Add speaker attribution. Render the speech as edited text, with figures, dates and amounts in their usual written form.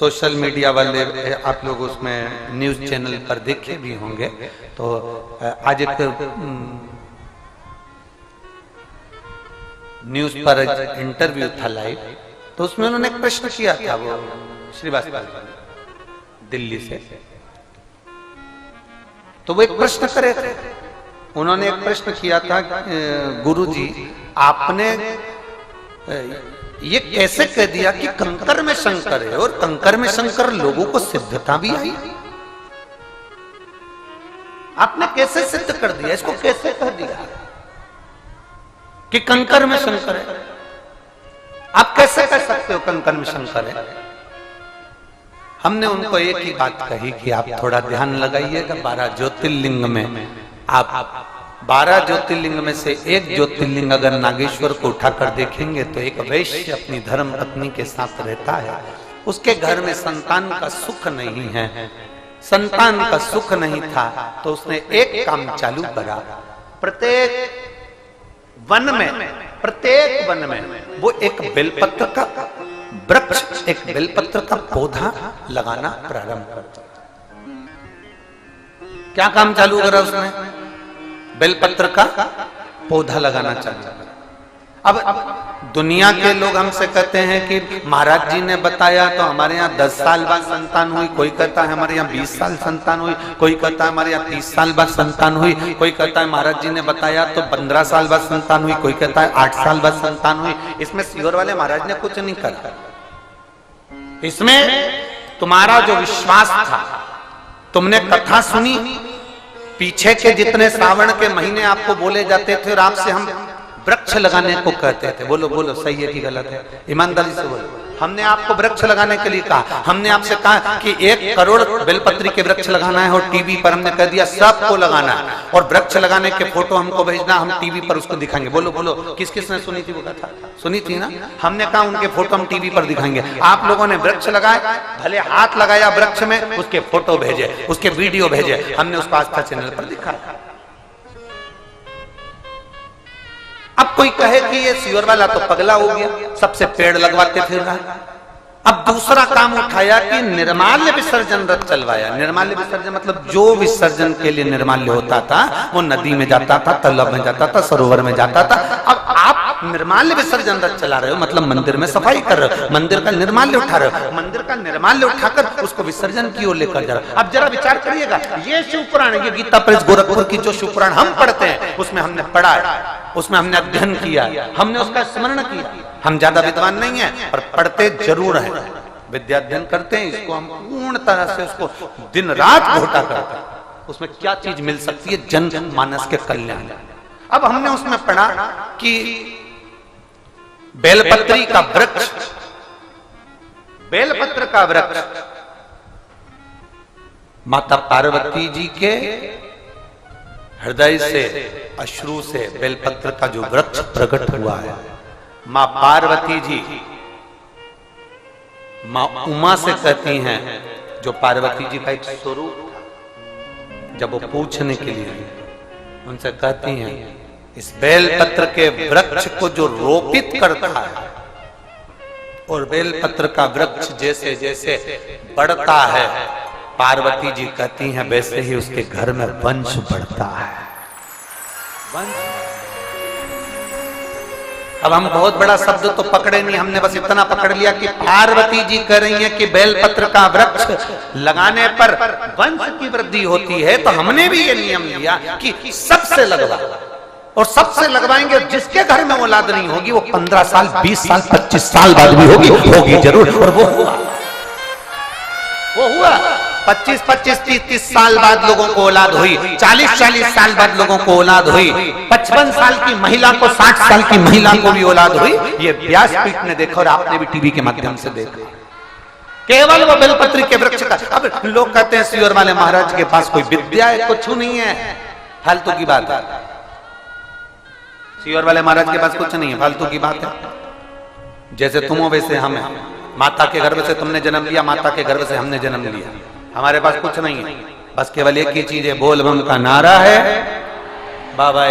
Speaker 1: Social media वाले आप लोग उसमें न्यूज चैनल पर देखे भी होंगे। तो आज एक न्यूज पर इंटरव्यू था लाइव, तो उसमें उन्होंने एक प्रश्न किया था, वो श्रीवास्तव दिल्ली से। तो वो एक प्रश्न करे थे, उन्होंने एक प्रश्न किया था, गुरुजी आपने ये कैसे कह दिया कि कंकर में शंकर है, और कंकर में शंकर लोगों को सिद्धता भी आई, आपने कैसे सिद्ध कर दिया, इसको कैसे कह दिया कि कंकर में शंकर है? आप कैसे कह सकते हो कंकर में शंकर है? हमने उनको एक ही बात कही कि आप थोड़ा ध्यान लगाइएगा, 12 ज्योतिर्लिंग में आप 12 ज्योतिर्लिंग में से एक ज्योतिर्लिंग अगर नागेश्वर को उठाकर देखेंगे तो एक वैश्य अपनी धर्म पत्नी के साथ रहता है, उसके घर में संतान का सुख नहीं है, संतान का सुख नहीं था, तो उसने एक काम चालू करा, प्रत्येक वन में वो एक बेलपत्र का वृक्ष, एक बेलपत्र का पौधा लगाना प्रारंभ कर। क्या काम चालू करा उसने? बेलपत्र का पौधा लगाना चालू करा। अब दुनिया के लोग हमसे कहते हैं कि महाराज जी ने बताया तो हमारे यहाँ 10 साल बाद संतान हुई, कोई कहता है हमारे यहाँ 20 साल संतान हुई, कोई कहता है हमारे यहाँ 30 साल बाद संतान हुई, कोई कहता है महाराज जी ने बताया तो 15 साल बाद संतान हुई, कोई कहता है 8 साल बाद संतान हुई। इसमें सीहोर वाले महाराज ने कुछ नहीं करा, इसमें तुम्हारा जो विश्वास था, तुमने कथा सुनी, पीछे के जितने श्रावण के महीने आपको बोले जाते थे और आपसे हम वृक्ष लगाने को कहते थे, बोलो बोलो सही है कि गलत है, ईमानदारी से बोलो। हमने आपको वृक्ष लगाने के लिए कहा, हमने आपसे कहा कि 1 करोड़ बेलपत्री के वृक्ष लगाना है, और टीवी पर हमने कह दिया सबको लगाना है, और वृक्ष लगाने के फोटो हमको भेजना, हम टीवी पर उसको दिखाएंगे। बोलो बोलो किस किस ने सुनी थी वो कथा? सुनी थी ना? हमने कहा उनके फोटो हम टीवी पर दिखाएंगे। आप लोगों ने वृक्ष लगाए, भले हाथ लगाया वृक्ष में, उसके फोटो भेजे, उसके वीडियो भेजे, हमने उसको आस्था चैनल पर दिखाया। अब कोई कहे कि ये सीहोर वाला तो पगला हो गया, सबसे पेड़ लगवाते फिर रहा। अब दूसरा काम उठाया कि निर्माल्य विसर्जन रथ चलवाया। निर्माल्य विसर्जन मतलब जो विसर्जन के लिए निर्माल्य होता था वो नदी में जाता था, तालाब में जाता था, सरोवर में जाता था। अब आप निर्माल्य विसर्जन रथ चला रहे हो, मतलब मंदिर में सफाई कर रहे हो, मंदिर का निर्माल्य उठा रहे हो, मंदिर का निर्माल्य उठाकर उसको विसर्जन की ओर लेकर जा रहे हो। अब जरा विचार करिएगा, ये शिव पुराण, ये गीता प्रेस गोरखपुर की जो शिव पुराण हम पढ़ते हैं, उसमें हमने पढ़ा, उसमें हमने अध्ययन किया, हमने उसका स्मरण किया। हम ज्यादा विद्वान नहीं है पर पढ़ते जरूर हैं, विद्या अध्ययन करते हैं, इसको हम पूर्ण तरह से उसको दिन रात घोटा करते हैं, उसमें क्या चीज मिल सकती है जन मानस के कल्याण। अब हमने उसमें पढ़ा कि बेलपत्री का वृक्ष, बेलपत्र का वृक्ष माता पार्वती जी के हृदय से, अश्रु से बेलपत्र का जो वृक्ष प्रकट हुआ है, मां पार्वती जी मां उमा से कहती हैं, जो पार्वती जी का एक स्वरूप था, जब वो पूछने के लिए उनसे कहती हैं, इस बेलपत्र के वृक्ष को जो रोपित करता है, और बेलपत्र का वृक्ष जैसे जैसे बढ़ता है, पार्वती जी कहती हैं वैसे ही उसके घर में वंश बढ़ता है। अब हम बहुत बड़ा शब्द तो पकड़े नहीं, हमने बस इतना पकड़ लिया कि पार्वती जी कह रही हैं कि बेलपत्र का वृक्ष लगाने पर वंश की वृद्धि होती है, तो हमने भी ये नियम लिया कि सबसे लगवा, और सबसे लगवाएंगे। जिसके घर में औलाद नहीं होगी वो 15 साल 20 साल 25 साल बाद भी होगी जरूर, और वो हुआ 25-25 30 साल बाद लोगों को औलाद हुई, 40-40 साल बाद लोगों को औलाद हुई, 55 साल की महिला को 60 साल की महिला को भी औलाद हुई। ये व्यासपीठ ने देखा और आपने भी टीवी के माध्यम से देखा, केवल वो बेलपत्री के वृक्ष का। अब लोग कहते हैं सीहोर वाले महाराज के पास कोई विद्या है, कुछ नहीं है, फालतू की बात है। सीहोर वाले महाराज के पास कुछ नहीं है, फालतू की बात है। जैसे तुम हो वैसे हम हैं, माता के गर्भ से तुमने जन्म लिया, माता के गर्भ से हमने जन्म लिया, हमारे पास कुछ नहीं है, बस केवल एक ही चीज है, बोल बम का नारा है, बाबा